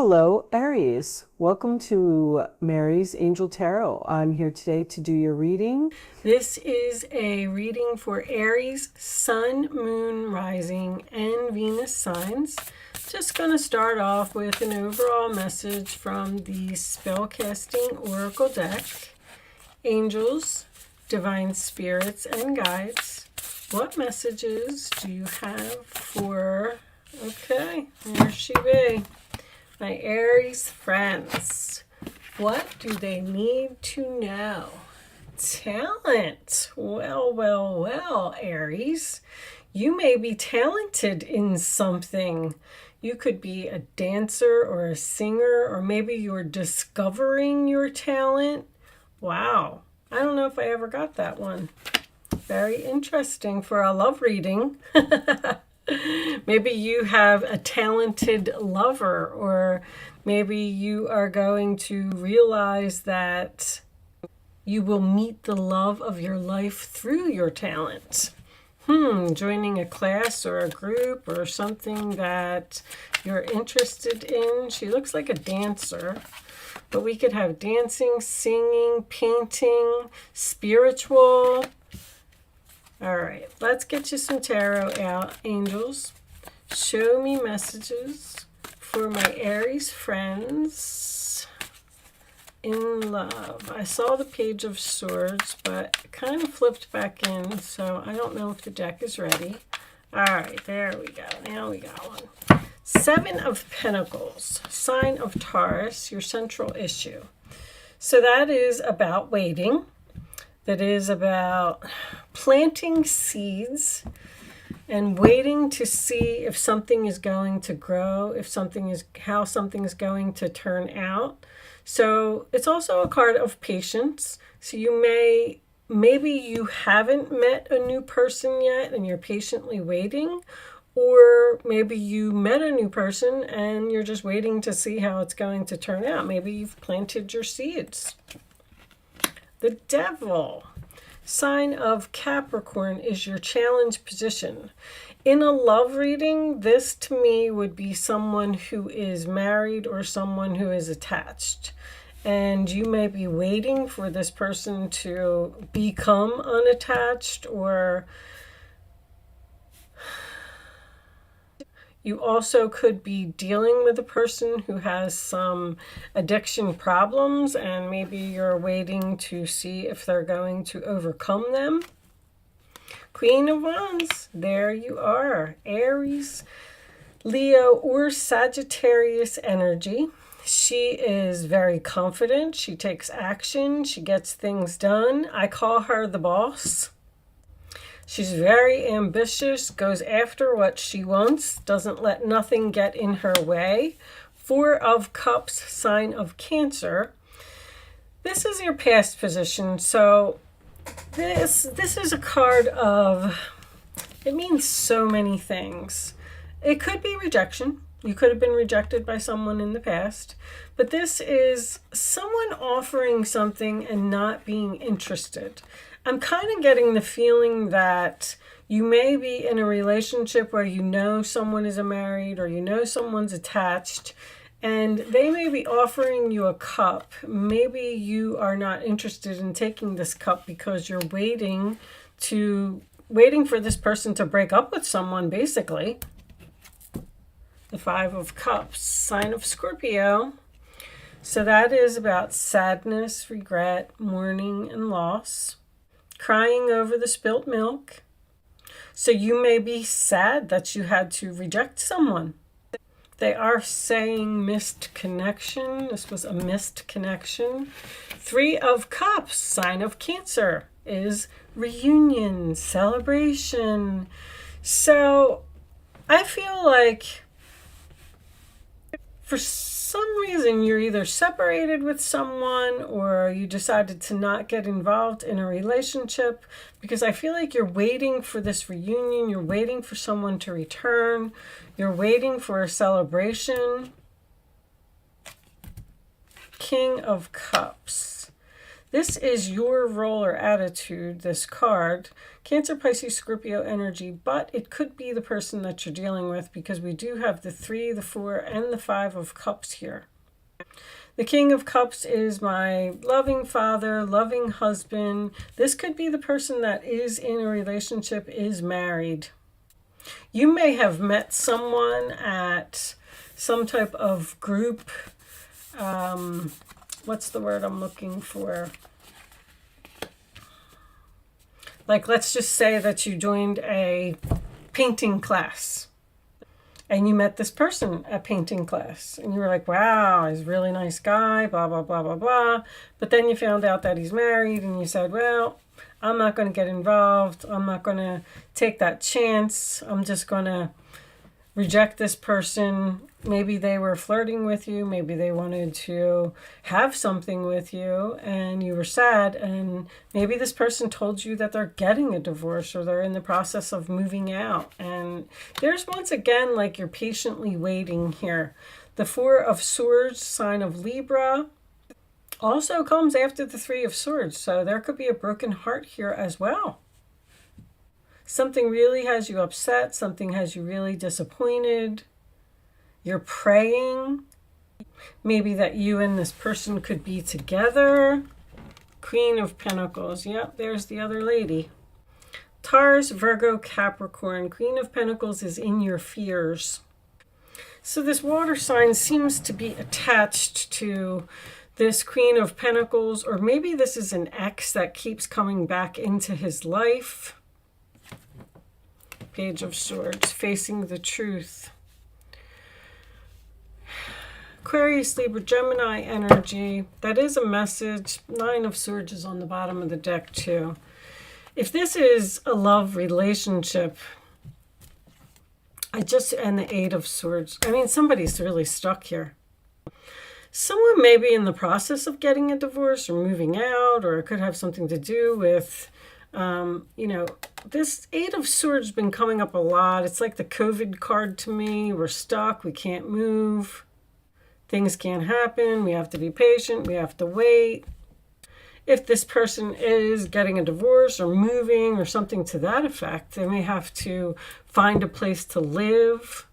Hello, Aries. Welcome to Mary's Angel Tarot. I'm here today to do your reading. This is a reading for Aries, Sun, Moon, Rising, and Venus signs. Just going to start off with an overall message from the Spellcasting Oracle deck. Angels, Divine Spirits, and Guides. What messages do you have for... Okay, there she be. My Aries friends. What do they need to know? Talent. Well, Aries. You may be talented in something. You could be a dancer or a singer, or maybe you're discovering your talent. Wow. I don't know if I ever got that one. Very interesting for a love reading. Maybe you have a talented lover, or maybe you are going to realize that you will meet the love of your life through your talent. Joining a class or a group or something that you're interested in. She looks like a dancer, but we could have dancing, singing, painting, spiritual. All right, let's get you some tarot out, angels. Show me messages for my Aries friends in love. I saw the Page of Swords, but it kind of flipped back in, so I don't know if the deck is ready. All right, there we go. Now we got one. Seven of Pentacles, sign of Taurus, your central issue. So that is about waiting. That is about planting seeds and waiting to see if something is going to grow, how something is going to turn out. So it's also a card of patience. So maybe you haven't met a new person yet and you're patiently waiting, or maybe you met a new person and you're just waiting to see how it's going to turn out. Maybe you've planted your seeds. The Devil, sign of Capricorn, is your challenge position. In a love reading, this to me would be someone who is married or someone who is attached. And you may be waiting for this person to become unattached, or you also could be dealing with a person who has some addiction problems, and maybe you're waiting to see if they're going to overcome them. Queen of Wands, there you are. Aries, Leo, or Sagittarius energy. She is very confident. She takes action. She gets things done. I call her the boss. She's very ambitious, goes after what she wants, doesn't let nothing get in her way. Four of Cups, sign of Cancer. This is your past position. So this is a card of, it means so many things. It could be rejection. You could have been rejected by someone in the past. But this is someone offering something and not being interested. I'm kind of getting the feeling that you may be in a relationship where you know someone is married or you know someone's attached, and they may be offering you a cup. Maybe you are not interested in taking this cup because you're waiting for this person to break up with someone, basically. The Five of Cups, sign of Scorpio. So that is about sadness, regret, mourning, and loss. Crying over the spilt milk. So you may be sad that you had to reject someone. They are saying missed connection. This was a missed connection. Three of Cups, sign of Cancer, is reunion, celebration. So I feel like for some reason you're either separated with someone or you decided to not get involved in a relationship, because I feel like you're waiting for this reunion. You're waiting for someone to return. You're waiting for a celebration. King of Cups. This is your role or attitude, this card. Cancer, Pisces, Scorpio energy, but it could be the person that you're dealing with because we do have the 3, the 4, and the 5 of Cups here. The King of Cups is my loving father, loving husband. This could be the person that is in a relationship, is married. You may have met someone at some type of group. What's the word I'm looking for? Like, let's just say that you joined a painting class. And you met this person at painting class. And you were like, wow, he's a really nice guy, blah, blah, blah, blah, blah. But then you found out that he's married and you said, well, I'm not going to get involved. I'm not going to take that chance. I'm just going to reject this person. Maybe they were flirting with you. Maybe they wanted to have something with you and you were sad. And maybe this person told you that they're getting a divorce or they're in the process of moving out. And there's once again, like, you're patiently waiting here. The 4 of Swords, sign of Libra, also comes after the 3 of Swords. So there could be a broken heart here as well. Something really has you upset. Something has you really disappointed. You're praying. Maybe that you and this person could be together. Queen of Pentacles. Yep, there's the other lady. Taurus, Virgo, Capricorn. Queen of Pentacles is in your fears. So this water sign seems to be attached to this Queen of Pentacles. Or maybe this is an ex that keeps coming back into his life. Page of Swords, facing the truth. Aquarius, Libra, Gemini energy. That is a message. 9 of Swords is on the bottom of the deck too. If this is a love relationship, and the 8 of Swords. I mean, somebody's really stuck here. Someone may be in the process of getting a divorce or moving out, or it could have something to do with this 8 of Swords has been coming up a lot. It's like the COVID card to me. We're stuck. We can't move. Things can't happen. We have to be patient. We have to wait. If this person is getting a divorce or moving or something to that effect, they may have to find a place to live.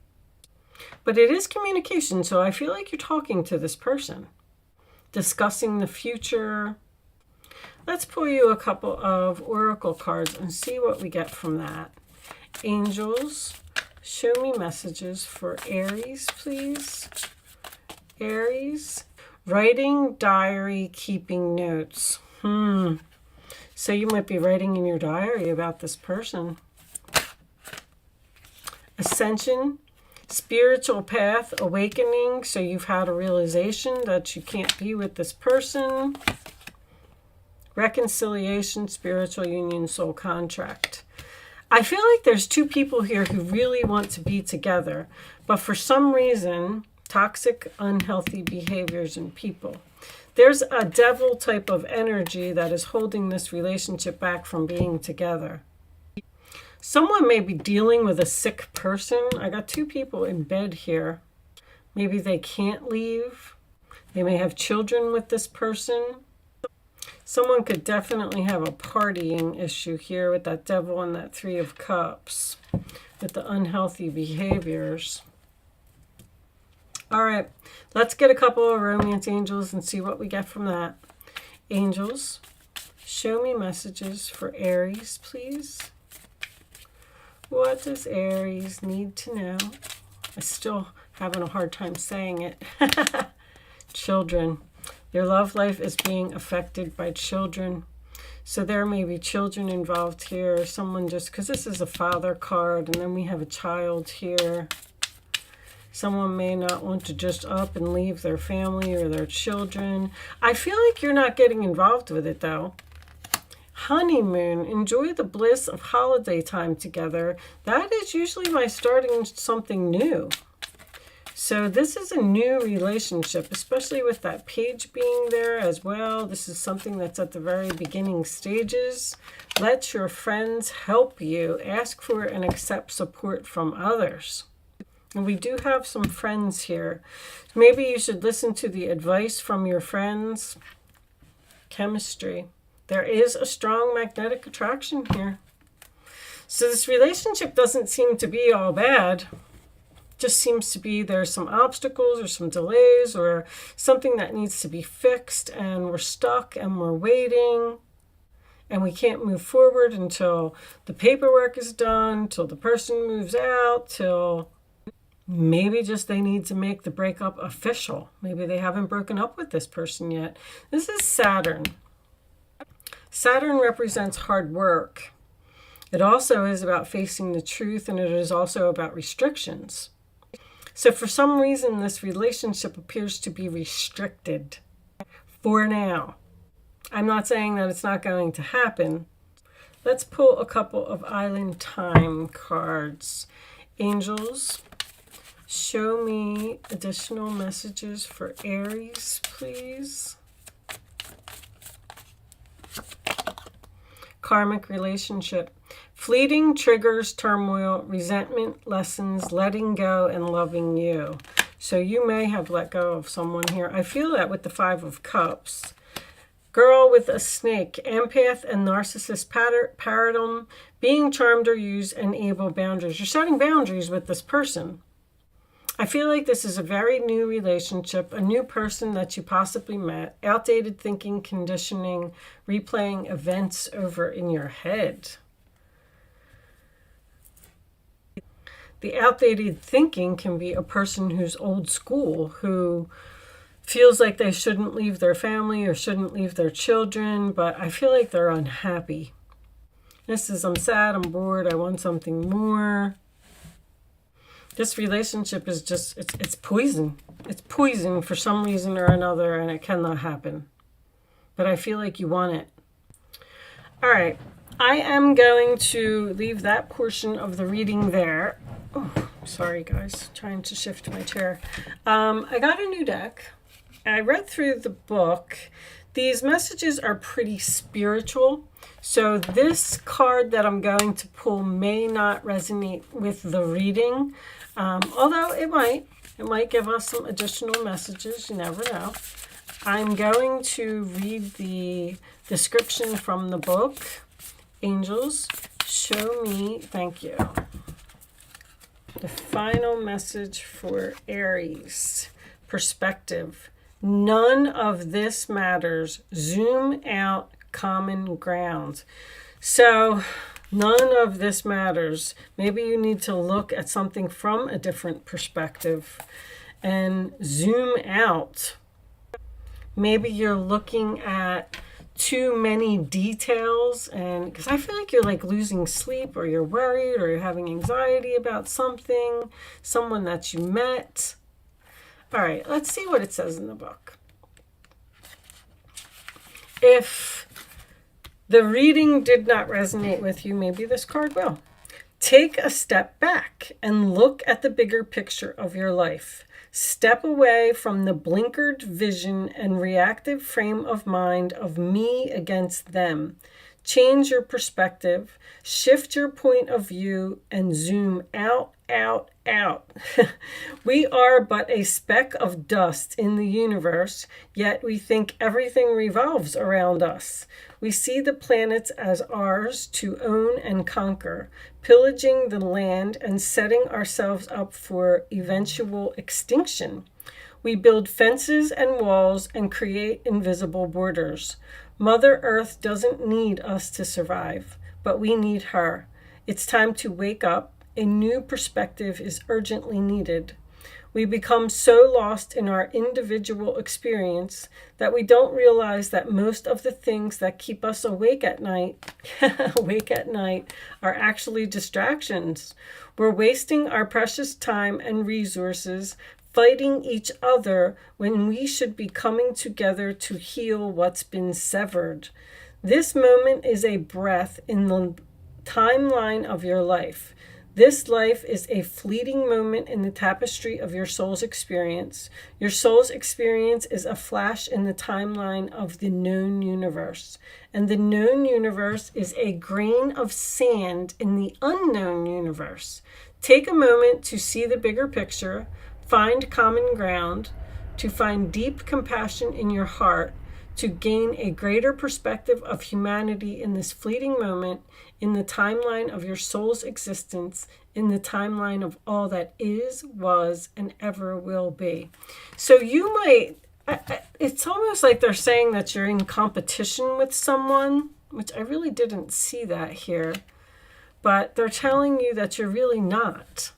But it is communication. So I feel like you're talking to this person, discussing the future. Let's pull you a couple of oracle cards and see what we get from that. Angels, show me messages for Aries, please. Aries, writing, diary, keeping notes. So you might be writing in your diary about this person. Ascension, spiritual path, awakening. So you've had a realization that you can't be with this person. Reconciliation, spiritual union, soul contract. I feel like there's 2 people here who really want to be together, but for some reason, toxic, unhealthy behaviors in people. There's a devil type of energy that is holding this relationship back from being together. Someone may be dealing with a sick person. I got 2 people in bed here. Maybe they can't leave. They may have children with this person. Someone could definitely have a partying issue here with that devil and that 3 of Cups, with the unhealthy behaviors. All right, let's get a couple of romance angels and see what we get from that. Angels, show me messages for Aries, please. What does Aries need to know? I'm still having a hard time saying it. Children. Your love life is being affected by children. So there may be children involved here. Someone just, because this is a father card, and then we have a child here. Someone may not want to just up and leave their family or their children. I feel like you're not getting involved with it, though. Honeymoon. Enjoy the bliss of holiday time together. That is usually by starting something new. So this is a new relationship, especially with that page being there as well. This is something that's at the very beginning stages. Let your friends help you. Ask for and accept support from others. And we do have some friends here. Maybe you should listen to the advice from your friends. chemistry. There is a strong magnetic attraction here. So this relationship doesn't seem to be all bad. Just seems to be there's some obstacles or some delays or something that needs to be fixed, and we're stuck and we're waiting and we can't move forward until the paperwork is done, till the person moves out, till maybe just they need to make the breakup official. Maybe they haven't broken up with this person yet. This is Saturn. Saturn represents hard work. It also is about facing the truth, and it is also about restrictions. So for some reason, this relationship appears to be restricted for now. I'm not saying that it's not going to happen. Let's pull a couple of Island Time cards. Angels, show me additional messages for Aries, please. Karmic relationship. Fleeting triggers turmoil, resentment, lessons, letting go, and loving you. So you may have let go of someone here. I feel that with the Five of Cups. Girl with a snake, empath and narcissist paradigm, being charmed or used, and able boundaries. You're setting boundaries with this person. I feel like this is a very new relationship, a new person that you possibly met, outdated thinking, conditioning, replaying events over in your head. The outdated thinking can be a person who's old school, who feels like they shouldn't leave their family or shouldn't leave their children, but I feel like they're unhappy. This is, I'm sad, I'm bored, I want something more. This relationship is just, it's poison. It's poison for some reason or another, and it cannot happen. But I feel like you want it. All right, I am going to leave that portion of the reading there. Oh, sorry guys, trying to shift my chair. I got a new deck. I read through the book. These messages are pretty spiritual. So this card that I'm going to pull may not resonate with the reading, although it might. It might give us some additional messages. You never know. I'm going to read the description from the book. Angels, show me, thank you, the final message for Aries. Perspective. None of this matters. Zoom out, common ground. So none of this matters. Maybe you need to look at something from a different perspective and zoom out. Maybe you're looking at too many details, and because I feel like you're like losing sleep, or you're worried, or you're having anxiety about something, someone that you met. All right, let's see what it says in the book. If the reading did not resonate with you, maybe this card will. Take a step back and look at the bigger picture of your life. Step away from the blinkered vision and reactive frame of mind of me against them. Change your perspective, shift your point of view, and zoom out, out, out. We are but a speck of dust in the universe, yet we think everything revolves around us. We see the planets as ours to own and conquer, pillaging the land and setting ourselves up for eventual extinction. We build fences and walls and create invisible borders. Mother Earth doesn't need us to survive, but we need her. It's time to wake up. A new perspective is urgently needed. We become so lost in our individual experience that we don't realize that most of the things that keep us awake at night, are actually distractions. We're wasting our precious time and resources fighting each other when we should be coming together to heal what's been severed. This moment is a breath in the timeline of your life. This life is a fleeting moment in the tapestry of your soul's experience. Your soul's experience is a flash in the timeline of the known universe. And the known universe is a grain of sand in the unknown universe. Take a moment to see the bigger picture, find common ground, to find deep compassion in your heart, to gain a greater perspective of humanity in this fleeting moment, in the timeline of your soul's existence, in the timeline of all that is, was, and ever will be. So you might, it's almost like they're saying that you're in competition with someone, which I really didn't see that here, but they're telling you that you're really not.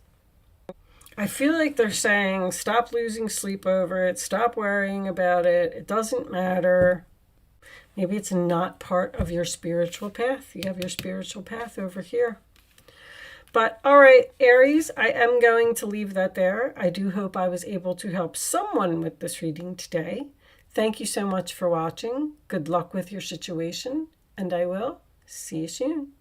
I feel like they're saying, stop losing sleep over it, stop worrying about it, it doesn't matter. Maybe it's not part of your spiritual path. You have your spiritual path over here. But all right, Aries, I am going to leave that there. I do hope I was able to help someone with this reading today. Thank you so much for watching. Good luck with your situation, and I will see you soon.